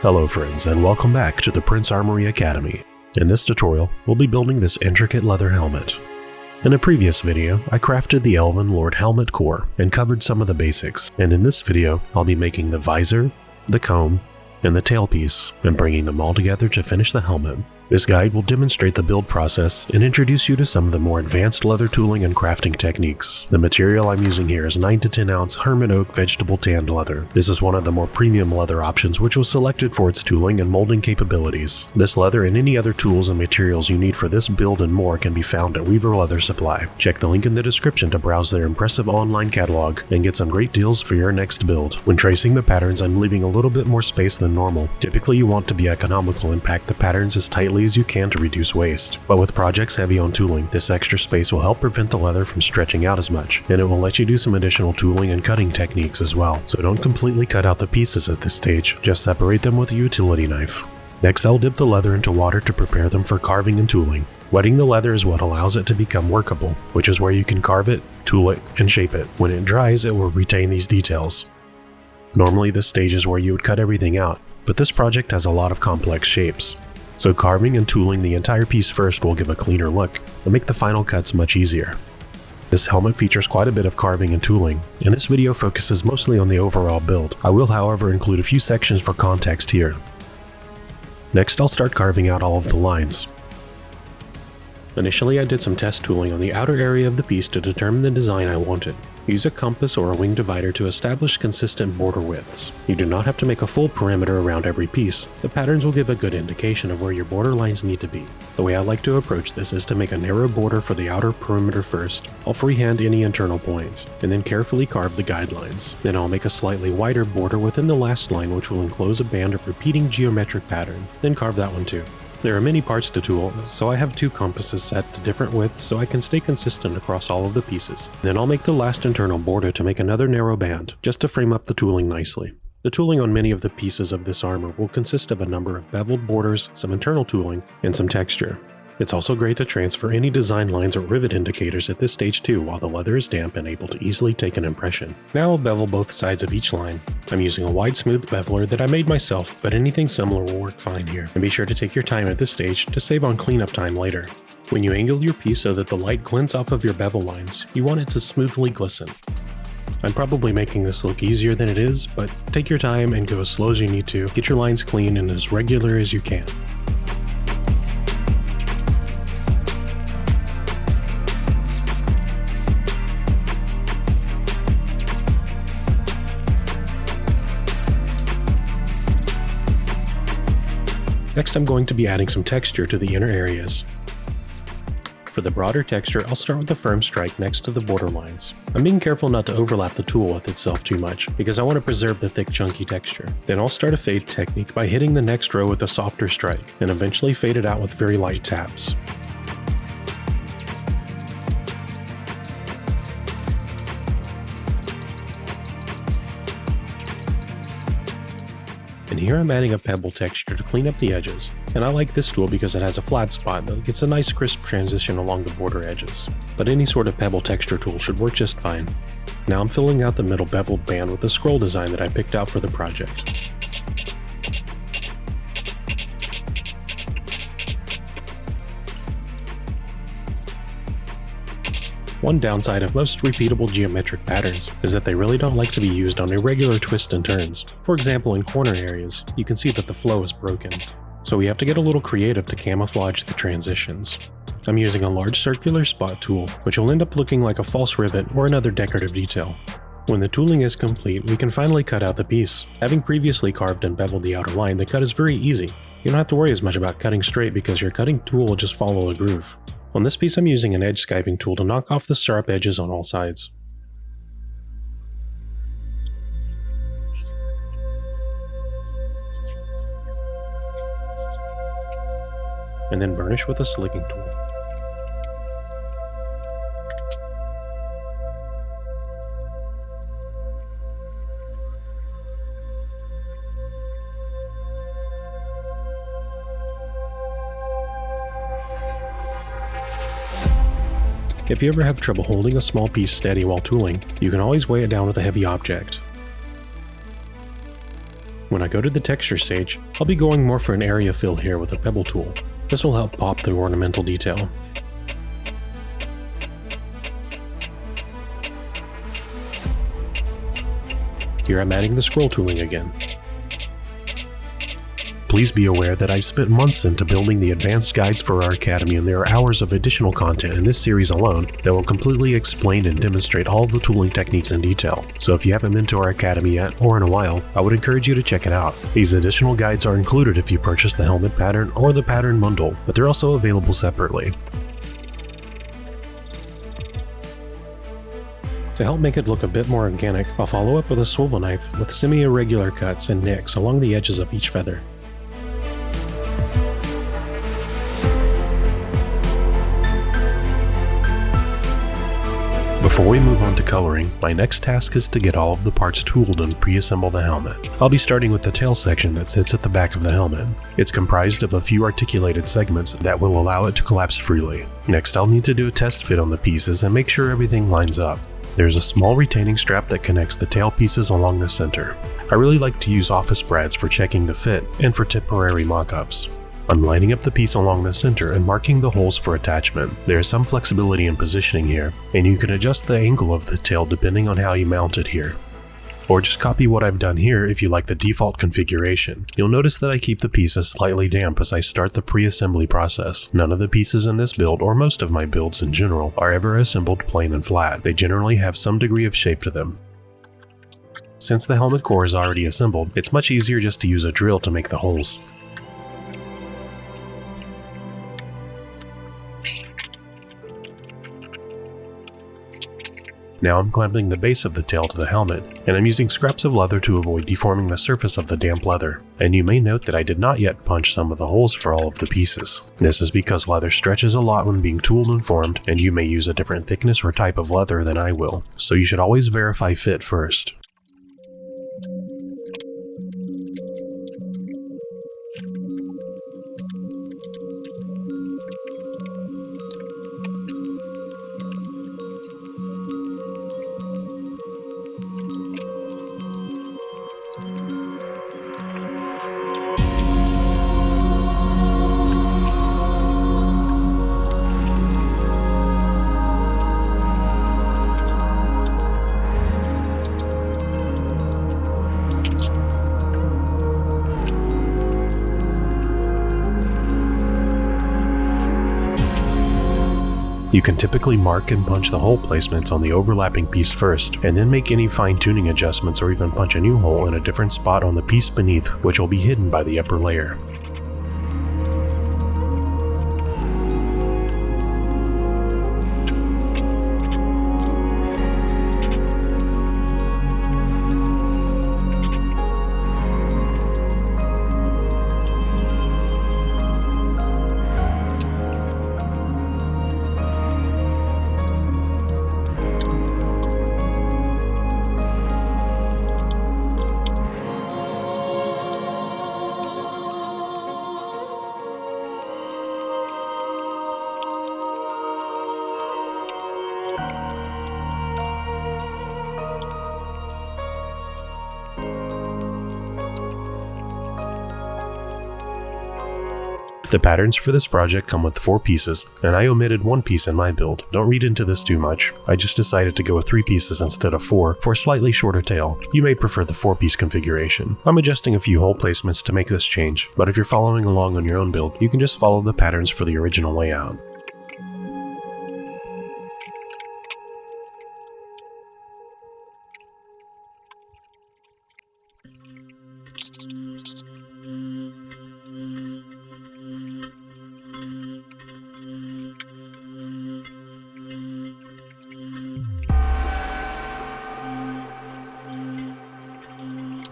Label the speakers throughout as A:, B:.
A: Hello friends, and welcome back to the Prince Armory Academy. In this tutorial, we'll be building this intricate leather helmet. In a previous video, I crafted the Elven Lord helmet core and covered some of the basics, and in this video, I'll be making the visor, the comb, and the tailpiece, and bringing them all together to finish the helmet. This guide will demonstrate the build process and introduce you to some of the more advanced leather tooling and crafting techniques. The material I'm using here is 9 to 10 ounce Hermit Oak vegetable tanned leather. This is one of the more premium leather options which was selected for its tooling and molding capabilities. This leather and any other tools and materials you need for this build and more can be found at Weaver Leather Supply. Check the link in the description to browse their impressive online catalog and get some great deals for your next build. When tracing the patterns, I'm leaving a little bit more space than normal. Typically you want to be economical and pack the patterns as tightly as you can to reduce waste. But with projects heavy on tooling, this extra space will help prevent the leather from stretching out as much, and it will let you do some additional tooling and cutting techniques as well. So don't completely cut out the pieces at this stage, just separate them with a utility knife. Next, I'll dip the leather into water to prepare them for carving and tooling. Wetting the leather is what allows it to become workable, which is where you can carve it, tool it, and shape it. When it dries, it will retain these details. Normally this stage is where you would cut everything out, but this project has a lot of complex shapes. So carving and tooling the entire piece first will give a cleaner look and make the final cuts much easier. This helmet features quite a bit of carving and tooling, and this video focuses mostly on the overall build. I will, however, include a few sections for context here. Next, I'll start carving out all of the lines. Initially, I did some test tooling on the outer area of the piece to determine the design I wanted. Use a compass or a wing divider to establish consistent border widths. You do not have to make a full perimeter around every piece. The patterns will give a good indication of where your border lines need to be. The way I like to approach this is to make a narrow border for the outer perimeter first. I'll freehand any internal points, and then carefully carve the guidelines. Then I'll make a slightly wider border within the last line which will enclose a band of repeating geometric pattern. Then carve that one too. There are many parts to tool, so I have 2 compasses set to different widths so I can stay consistent across all of the pieces. Then I'll make the last internal border to make another narrow band, just to frame up the tooling nicely. The tooling on many of the pieces of this armor will consist of a number of beveled borders, some internal tooling, and some texture. It's also great to transfer any design lines or rivet indicators at this stage too while the leather is damp and able to easily take an impression. Now I'll bevel both sides of each line. I'm using a wide smooth beveler that I made myself, but anything similar will work fine here. And be sure to take your time at this stage to save on cleanup time later. When you angle your piece so that the light glints off of your bevel lines, you want it to smoothly glisten. I'm probably making this look easier than it is, but take your time and go as slow as you need to. Get your lines clean and as regular as you can. Next, I'm going to be adding some texture to the inner areas. For the broader texture, I'll start with a firm strike next to the border lines. I'm being careful not to overlap the tool with itself too much, because I want to preserve the thick, chunky texture. Then I'll start a fade technique by hitting the next row with a softer strike, and eventually fade it out with very light taps. And here I'm adding a pebble texture to clean up the edges, and I like this tool because it has a flat spot that gets a nice crisp transition along the border edges. But any sort of pebble texture tool should work just fine. Now I'm filling out the middle beveled band with a scroll design that I picked out for the project. One downside of most repeatable geometric patterns is that they really don't like to be used on irregular twists and turns. For example, in corner areas, you can see that the flow is broken. So we have to get a little creative to camouflage the transitions. I'm using a large circular spot tool, which will end up looking like a false rivet or another decorative detail. When the tooling is complete, we can finally cut out the piece. Having previously carved and beveled the outer line, the cut is very easy. You don't have to worry as much about cutting straight because your cutting tool will just follow a groove. On this piece, I'm using an edge skiving tool to knock off the sharp edges on all sides. And then burnish with a slicking tool. If you ever have trouble holding a small piece steady while tooling, you can always weigh it down with a heavy object. When I go to the texture stage, I'll be going more for an area fill here with a pebble tool. This will help pop the ornamental detail. Here I'm adding the scroll tooling again. Please be aware that I've spent months into building the advanced guides for our academy, and there are hours of additional content in this series alone that will completely explain and demonstrate all the tooling techniques in detail. So if you haven't been to our academy yet, or in a while, I would encourage you to check it out. These additional guides are included if you purchase the helmet pattern or the pattern bundle, but they're also available separately. To help make it look a bit more organic, I'll follow up with a swivel knife with semi-irregular cuts and nicks along the edges of each feather. Before we move on to coloring, my next task is to get all of the parts tooled and pre-assemble the helmet. I'll be starting with the tail section that sits at the back of the helmet. It's comprised of a few articulated segments that will allow it to collapse freely. Next, I'll need to do a test fit on the pieces and make sure everything lines up. There's a small retaining strap that connects the tail pieces along the center. I really like to use office brads for checking the fit and for temporary mock-ups. I'm lining up the piece along the center and marking the holes for attachment. There is some flexibility in positioning here, and you can adjust the angle of the tail depending on how you mount it here. Or just copy what I've done here if you like the default configuration. You'll notice that I keep the pieces slightly damp as I start the pre-assembly process. None of the pieces in this build, or most of my builds in general, are ever assembled plain and flat. They generally have some degree of shape to them. Since the helmet core is already assembled, it's much easier just to use a drill to make the holes. Now I'm clamping the base of the tail to the helmet, and I'm using scraps of leather to avoid deforming the surface of the damp leather. And you may note that I did not yet punch some of the holes for all of the pieces. This is because leather stretches a lot when being tooled and formed, and you may use a different thickness or type of leather than I will, so you should always verify fit first. You can typically mark and punch the hole placements on the overlapping piece first, and then make any fine-tuning adjustments or even punch a new hole in a different spot on the piece beneath, which will be hidden by the upper layer. The patterns for this project come with 4 pieces, and I omitted 1 piece in my build. Don't read into this too much. I just decided to go with 3 pieces instead of 4 for a slightly shorter tail. You may prefer the 4-piece configuration. I'm adjusting a few hole placements to make this change, but if you're following along on your own build, you can just follow the patterns for the original layout.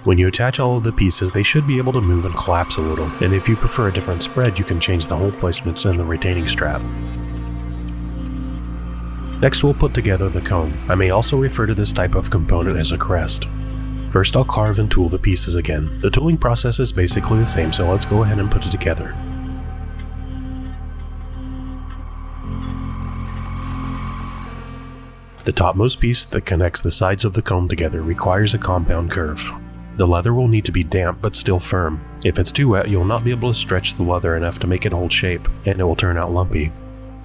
A: When you attach all of the pieces, they should be able to move and collapse a little, and if you prefer a different spread, you can change the hole placements and the retaining strap. Next, we'll put together the cone. I may also refer to this type of component as a crest. First, I'll carve and tool the pieces again. The tooling process is basically the same, so let's go ahead and put it together. The topmost piece that connects the sides of the cone together requires a compound curve. The leather will need to be damp but still firm. If it's too wet, you'll not be able to stretch the leather enough to make it hold shape, and it will turn out lumpy.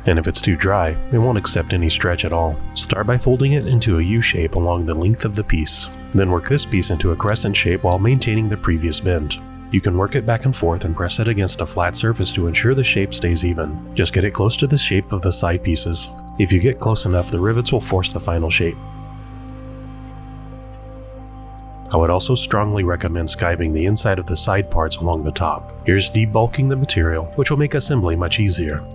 A: And if it's too dry, it won't accept any stretch at all. Start by folding it into a U shape along the length of the piece. Then work this piece into a crescent shape while maintaining the previous bend. You can work it back and forth and press it against a flat surface to ensure the shape stays even. Just get it close to the shape of the side pieces. If you get close enough, the rivets will force the final shape. I would also strongly recommend skiving the inside of the side parts along the top. Here's debulking the material, which will make assembly much easier.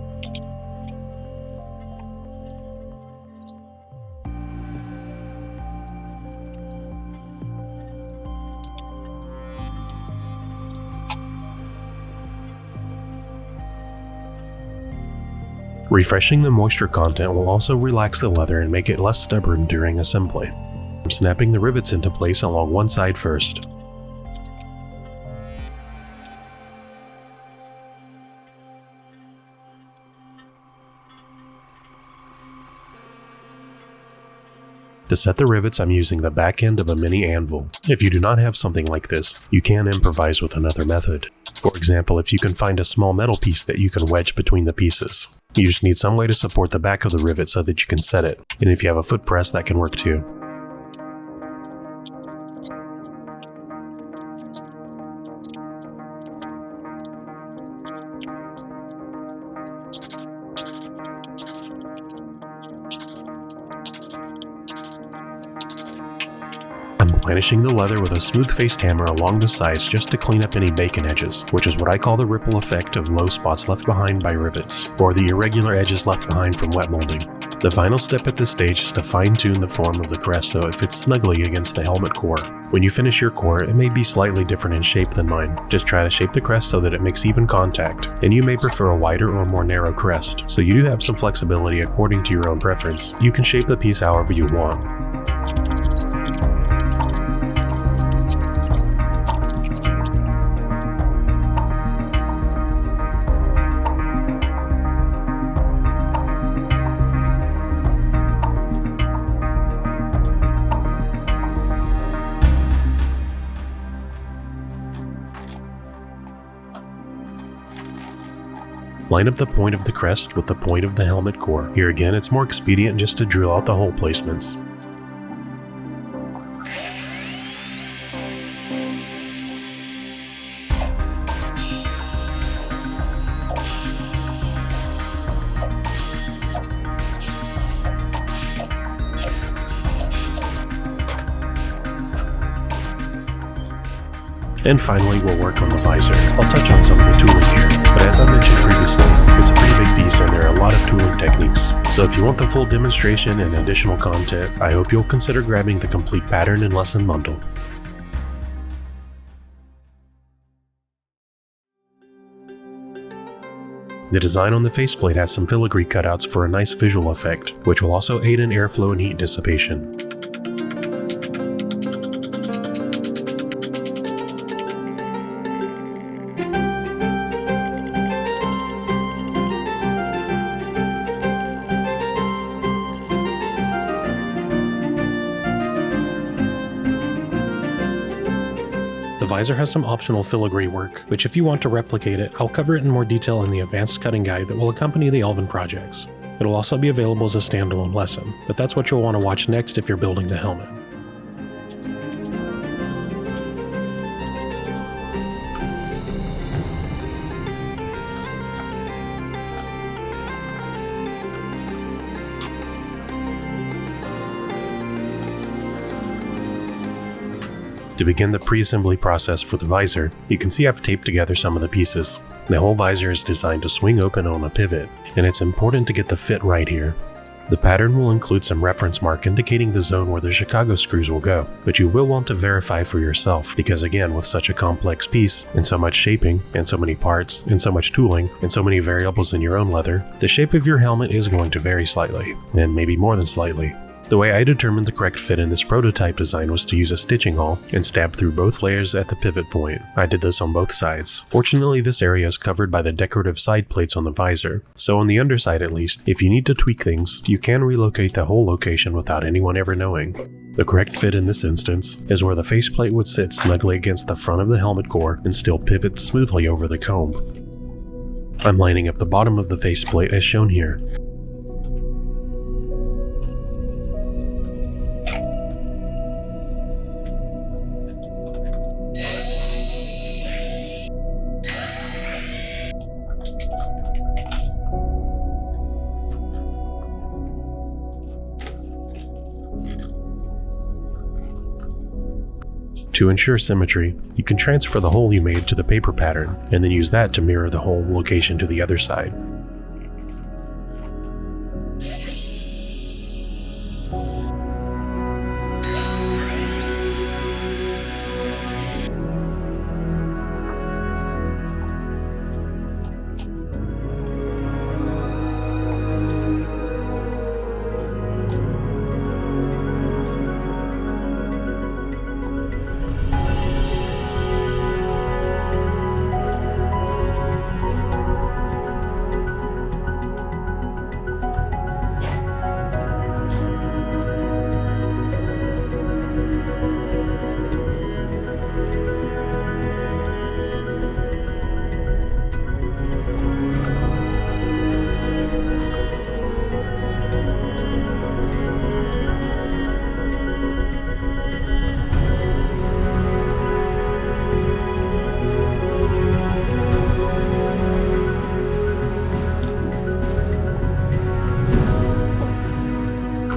A: Refreshing the moisture content will also relax the leather and make it less stubborn during assembly. I'm snapping the rivets into place along one side first. To set the rivets, I'm using the back end of a mini anvil. If you do not have something like this, you can improvise with another method. For example, if you can find a small metal piece that you can wedge between the pieces. You just need some way to support the back of the rivet so that you can set it, and if you have a foot press, that can work too. I'm planishing the leather with a smooth-faced hammer along the sides just to clean up any bacon edges, which is what I call the ripple effect of low spots left behind by rivets, or the irregular edges left behind from wet molding. The final step at this stage is to fine-tune the form of the crest so it fits snugly against the helmet core. When you finish your core, it may be slightly different in shape than mine. Just try to shape the crest so that it makes even contact, and you may prefer a wider or more narrow crest, so you do have some flexibility according to your own preference. You can shape the piece however you want. Line up the point of the crest with the point of the helmet core. Here again, it's more expedient just to drill out the hole placements. And finally, we'll work on the visor. I'll touch on some of the tooling here, but as I mentioned previously, it's a pretty big piece and there are a lot of tooling techniques. So if you want the full demonstration and additional content, I hope you'll consider grabbing the complete pattern and lesson bundle. The design on the faceplate has some filigree cutouts for a nice visual effect, which will also aid in airflow and heat dissipation. The visor has some optional filigree work, which if you want to replicate it, I'll cover it in more detail in the advanced cutting guide that will accompany the Elven projects. It will also be available as a standalone lesson, but that's what you'll want to watch next if you're building the helmet. To begin the pre-assembly process for the visor, you can see I've taped together some of the pieces. The whole visor is designed to swing open on a pivot, and it's important to get the fit right here. The pattern will include some reference mark indicating the zone where the Chicago screws will go, but you will want to verify for yourself because again, with such a complex piece, and so much shaping, and so many parts, and so much tooling, and so many variables in your own leather, the shape of your helmet is going to vary slightly, and maybe more than slightly. The way I determined the correct fit in this prototype design was to use a stitching awl and stab through both layers at the pivot point. I did this on both sides. Fortunately, this area is covered by the decorative side plates on the visor, so on the underside at least, if you need to tweak things, you can relocate the whole location without anyone ever knowing. The correct fit in this instance is where the faceplate would sit snugly against the front of the helmet core and still pivot smoothly over the comb. I'm lining up the bottom of the faceplate as shown here. To ensure symmetry, you can transfer the hole you made to the paper pattern, and then use that to mirror the hole location to the other side.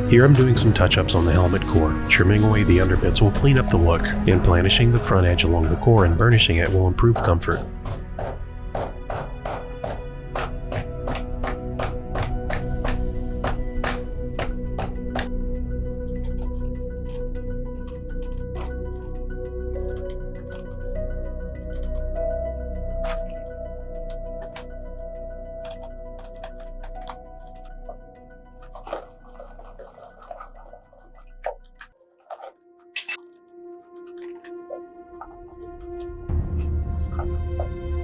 A: Here I'm doing some touch-ups on the helmet core. Trimming away the underbits will clean up the look, and planishing the front edge along the core and burnishing it will improve comfort.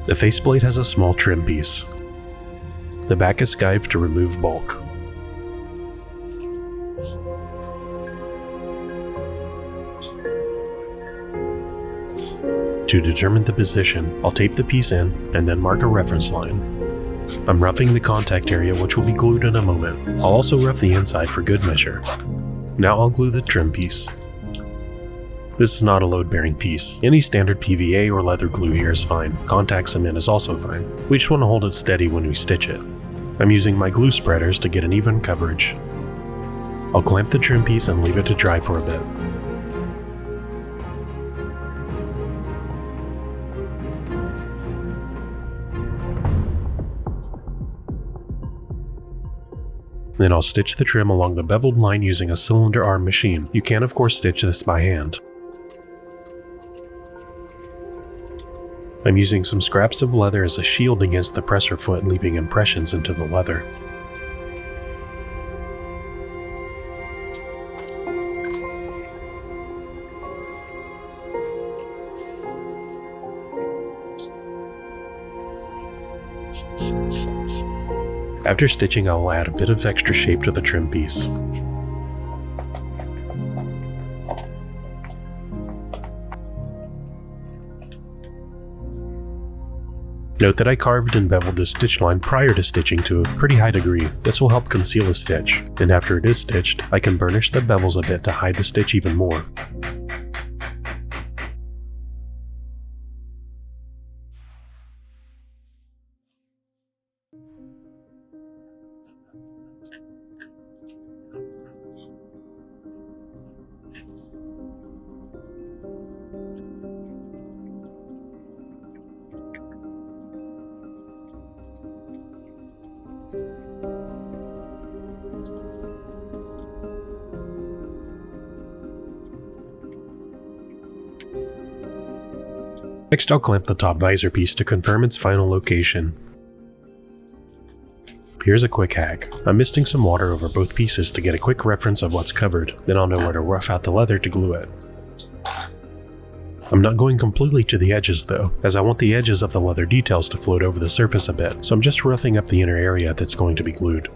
A: The faceplate has a small trim piece. The back is skived to remove bulk. To determine the position, I'll tape the piece in and then mark a reference line. I'm roughing the contact area, which will be glued in a moment. I'll also rough the inside for good measure. Now I'll glue the trim piece. This is not a load-bearing piece. Any standard PVA or leather glue here is fine. Contact cement is also fine. We just want to hold it steady when we stitch it. I'm using my glue spreaders to get an even coverage. I'll clamp the trim piece and leave it to dry for a bit. Then I'll stitch the trim along the beveled line using a cylinder arm machine. You can of course stitch this by hand. I'm using some scraps of leather as a shield against the presser foot, leaving impressions into the leather. After stitching, I will add a bit of extra shape to the trim piece. Note that I carved and beveled the stitch line prior to stitching to a pretty high degree. This will help conceal a stitch, and after it is stitched, I can burnish the bevels a bit to hide the stitch even more. Next, I'll clamp the top visor piece to confirm its final location. Here's a quick hack. I'm misting some water over both pieces to get a quick reference of what's covered, then I'll know where to rough out the leather to glue it. I'm not going completely to the edges though, as I want the edges of the leather details to float over the surface a bit, so I'm just roughing up the inner area that's going to be glued.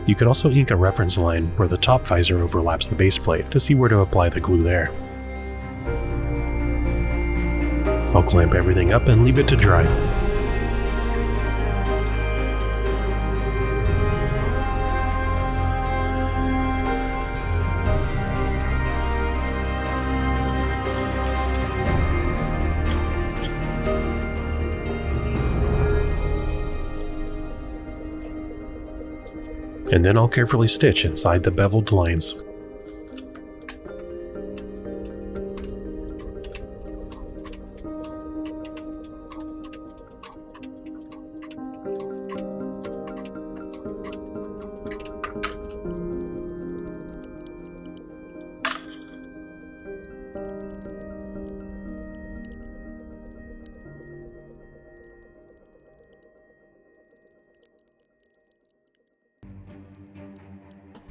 A: You could also ink a reference line where the top visor overlaps the base plate to see where to apply the glue there. I'll clamp everything up and leave it to dry. And then I'll carefully stitch inside the beveled lines.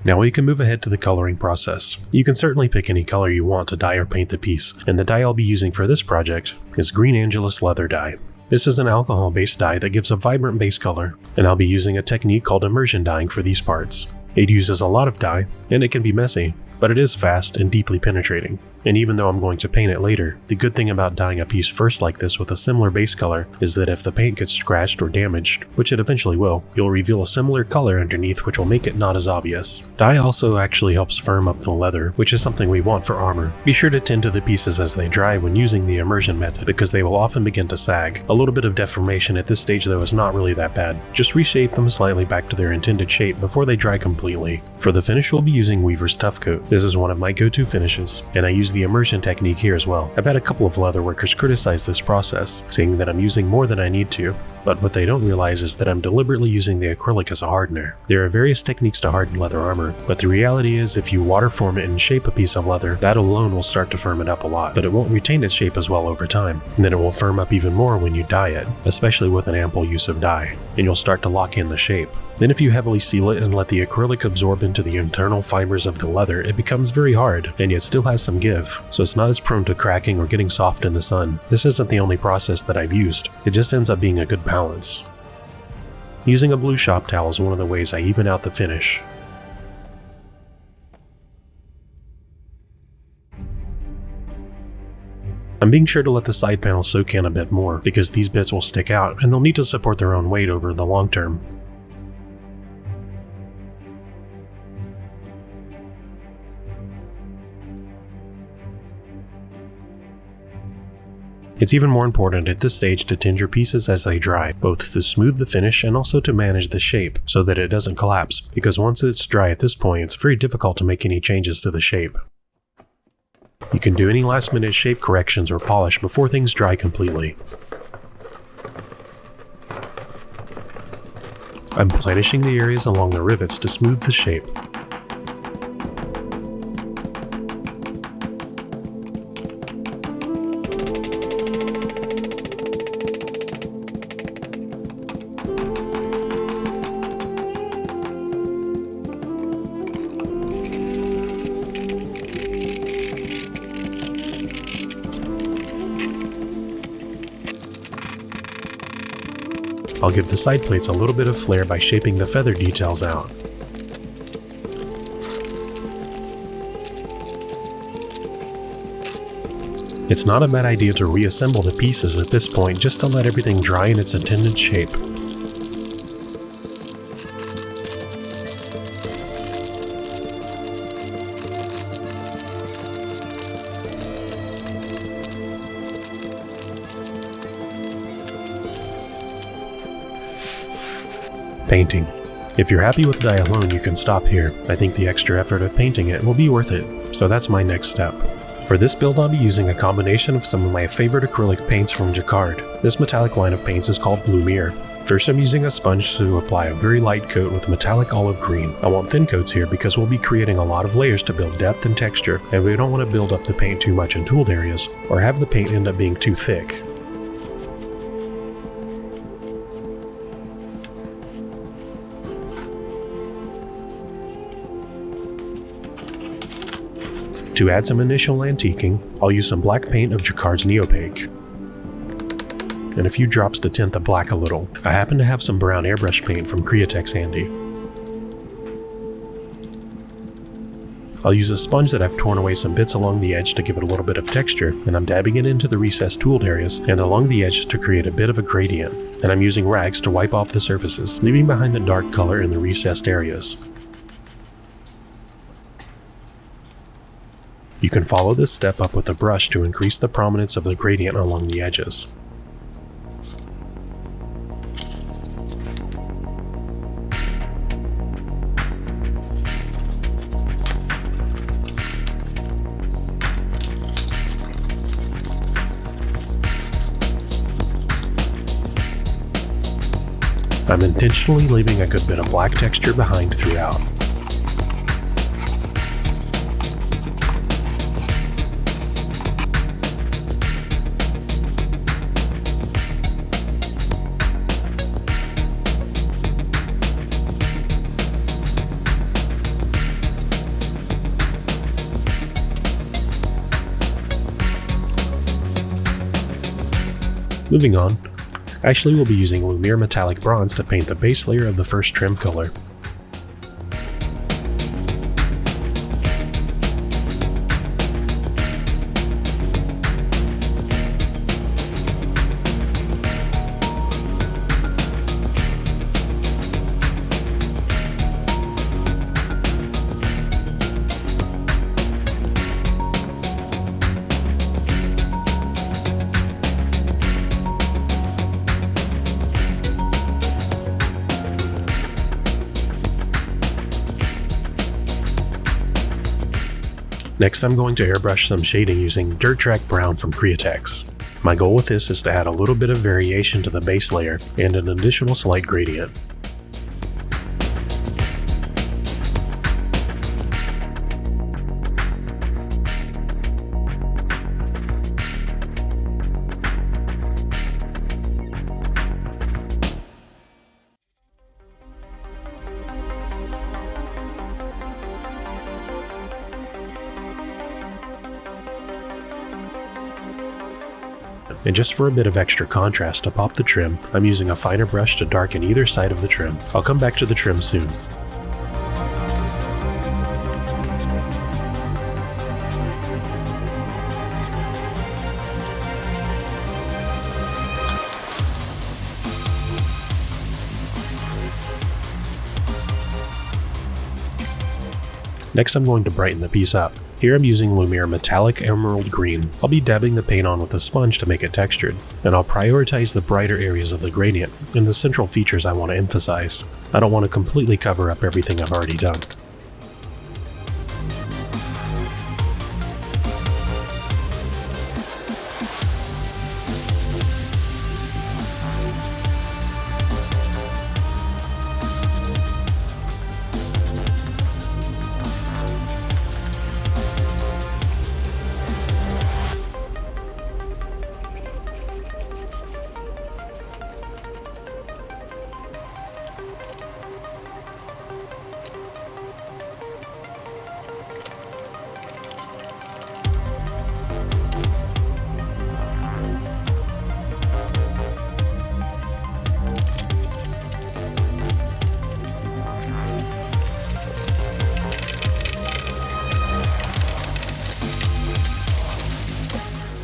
A: Now we can move ahead to the coloring process. You can certainly pick any color you want to dye or paint the piece, and the dye I'll be using for this project is Green Angelus Leather Dye. This is an alcohol-based dye that gives a vibrant base color, and I'll be using a technique called immersion dyeing for these parts. It uses a lot of dye, and it can be messy, but it is fast and deeply penetrating. And even though I'm going to paint it later, the good thing about dyeing a piece first like this with a similar base color is that if the paint gets scratched or damaged, which it eventually will, you'll reveal a similar color underneath which will make it not as obvious. Dye also actually helps firm up the leather, which is something we want for armor. Be sure to tend to the pieces as they dry when using the immersion method because they will often begin to sag. A little bit of deformation at this stage though is not really that bad. Just reshape them slightly back to their intended shape before they dry completely. For the finish we'll be using Weaver's Tough Coat. This is one of my go-to finishes, and I use the immersion technique here as well. I've had a couple of leather workers criticize this process, saying that I'm using more than I need to, but what they don't realize is that I'm deliberately using the acrylic as a hardener. There are various techniques to harden leather armor, but the reality is if you water form it and shape a piece of leather, that alone will start to firm it up a lot, but it won't retain its shape as well over time. And then it will firm up even more when you dye it, especially with an ample use of dye, and you'll start to lock in the shape. Then if you heavily seal it and let the acrylic absorb into the internal fibers of the leather, it becomes very hard, and yet still has some give, so it's not as prone to cracking or getting soft in the sun. This isn't the only process that I've used, it just ends up being a good balance. Using a blue shop towel is one of the ways I even out the finish. I'm being sure to let the side panels soak in a bit more, because these bits will stick out and they'll need to support their own weight over the long term. It's even more important at this stage to tend your pieces as they dry, both to smooth the finish and also to manage the shape so that it doesn't collapse, because once it's dry at this point it's very difficult to make any changes to the shape. You can do any last minute shape corrections or polish before things dry completely. I'm planishing the areas along the rivets to smooth the shape. I'll give the side plates a little bit of flair by shaping the feather details out. It's not a bad idea to reassemble the pieces at this point just to let everything dry in its intended shape. Painting. If you're happy with dye alone, you can stop here. I think the extra effort of painting it will be worth it, so that's my next step. For this build I'll be using a combination of some of my favorite acrylic paints from Jacquard. This metallic line of paints is called Lumiere. First, I'm using a sponge to apply a very light coat with metallic olive green. I want thin coats here because we'll be creating a lot of layers to build depth and texture, and we don't want to build up the paint too much in tooled areas or have the paint end up being too thick. To add some initial antiquing, I'll use some black paint of Jacquard's Neopaque and a few drops to tint the black a little. I happen to have some brown airbrush paint from Createx handy. I'll use a sponge that I've torn away some bits along the edge to give it a little bit of texture, and I'm dabbing it into the recessed tooled areas and along the edges to create a bit of a gradient. And I'm using rags to wipe off the surfaces, leaving behind the dark color in the recessed areas. You can follow this step up with a brush to increase the prominence of the gradient along the edges. I'm intentionally leaving a good bit of black texture behind throughout. Moving on, Ashley will be using Lumiere Metallic Bronze to paint the base layer of the first trim color. Next, I'm going to airbrush some shading using Dirt Track Brown from Createx. My goal with this is to add a little bit of variation to the base layer and an additional slight gradient. And just for a bit of extra contrast to pop the trim, I'm using a finer brush to darken either side of the trim. I'll come back to the trim soon. Next, I'm going to brighten the piece up. Here I'm using Lumiere Metallic Emerald Green. I'll be dabbing the paint on with a sponge to make it textured, and I'll prioritize the brighter areas of the gradient and the central features I want to emphasize. I don't want to completely cover up everything I've already done.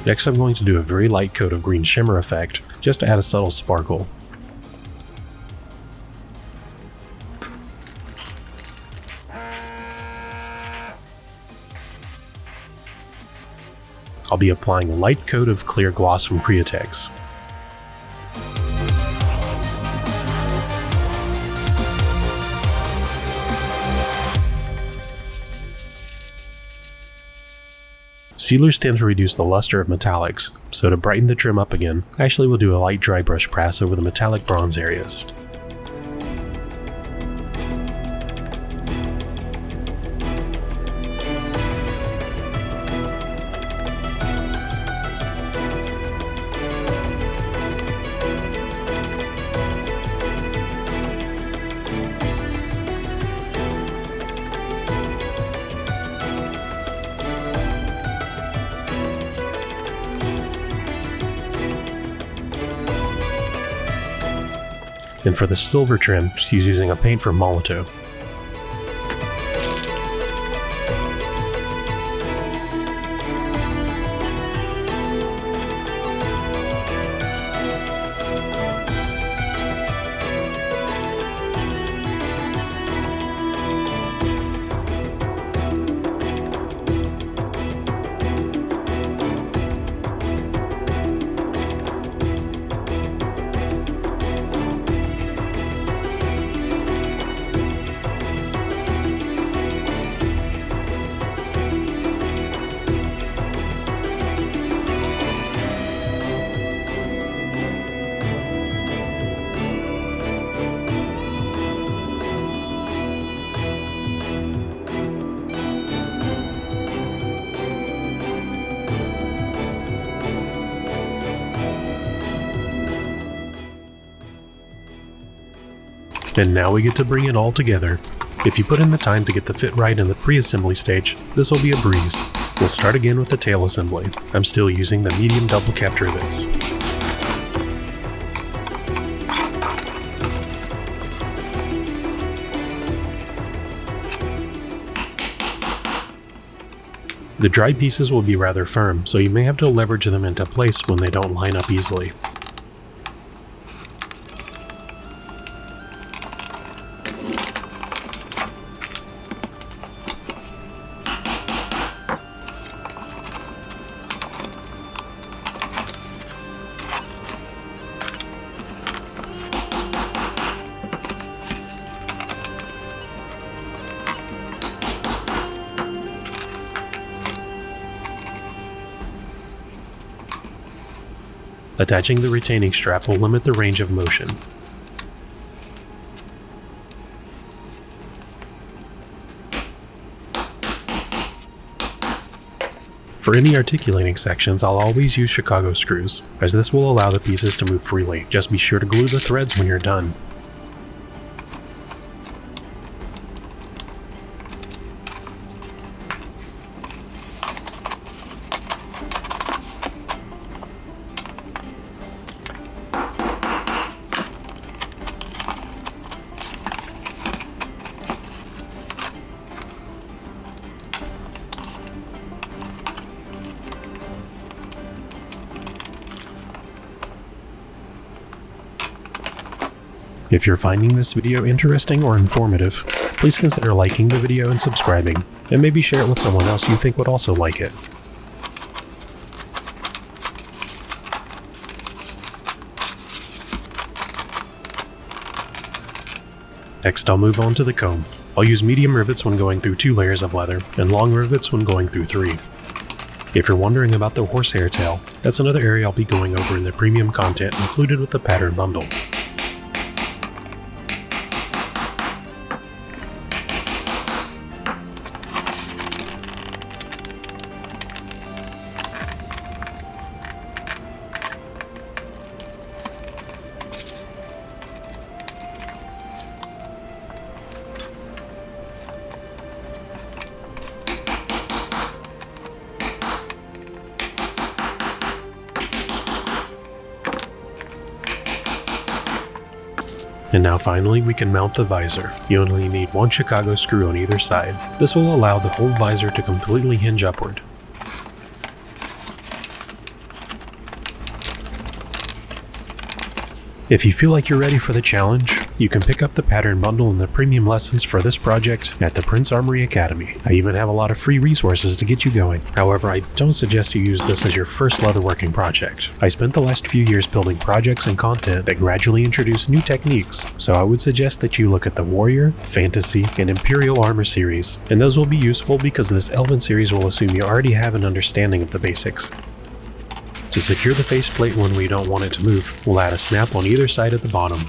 A: Next, I'm going to do a very light coat of green shimmer effect, just to add a subtle sparkle. I'll be applying a light coat of clear gloss from Createx. Sealers tend to reduce the luster of metallics, so to brighten the trim up again, Ashley will do a light dry brush pass over the metallic bronze areas. And for the silver trim, she's using a paint from Molotov. And now we get to bring it all together. If you put in the time to get the fit right in the pre-assembly stage, this will be a breeze. We'll start again with the tail assembly. I'm still using the medium double capped rivets. The dry pieces will be rather firm, so you may have to leverage them into place when they don't line up easily. Attaching the retaining strap will limit the range of motion. For any articulating sections, I'll always use Chicago screws, as this will allow the pieces to move freely. Just be sure to glue the threads when you're done. If you're finding this video interesting or informative, please consider liking the video and subscribing, and maybe share it with someone else you think would also like it. Next, I'll move on to the comb. I'll use medium rivets when going through 2 layers of leather, and long rivets when going through 3. If you're wondering about the horsehair tail, that's another area I'll be going over in the premium content included with the pattern bundle. And now finally we can mount the visor. You only need 1 Chicago screw on either side. This will allow the whole visor to completely hinge upward. If you feel like you're ready for the challenge, you can pick up the pattern bundle and the premium lessons for this project at the Prince Armory Academy. I even have a lot of free resources to get you going. However, I don't suggest you use this as your first leatherworking project. I spent the last few years building projects and content that gradually introduce new techniques, so I would suggest that you look at the Warrior, Fantasy, and Imperial Armor series, and those will be useful because this Elven series will assume you already have an understanding of the basics. To secure the faceplate when we don't want it to move, we'll add a snap on either side at the bottom.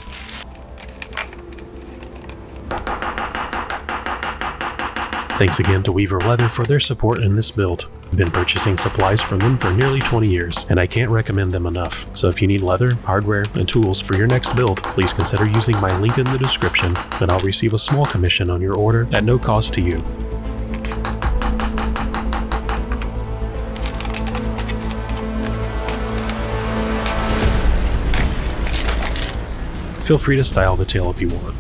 A: Thanks again to Weaver Leather for their support in this build. I've been purchasing supplies from them for nearly 20 years, and I can't recommend them enough. So if you need leather, hardware, and tools for your next build, please consider using my link in the description, and I'll receive a small commission on your order at no cost to you. Feel free to style the tail if you want.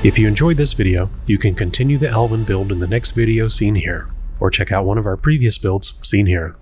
A: If you enjoyed this video, you can continue the Elven build in the next video seen here, or check out one of our previous builds seen here.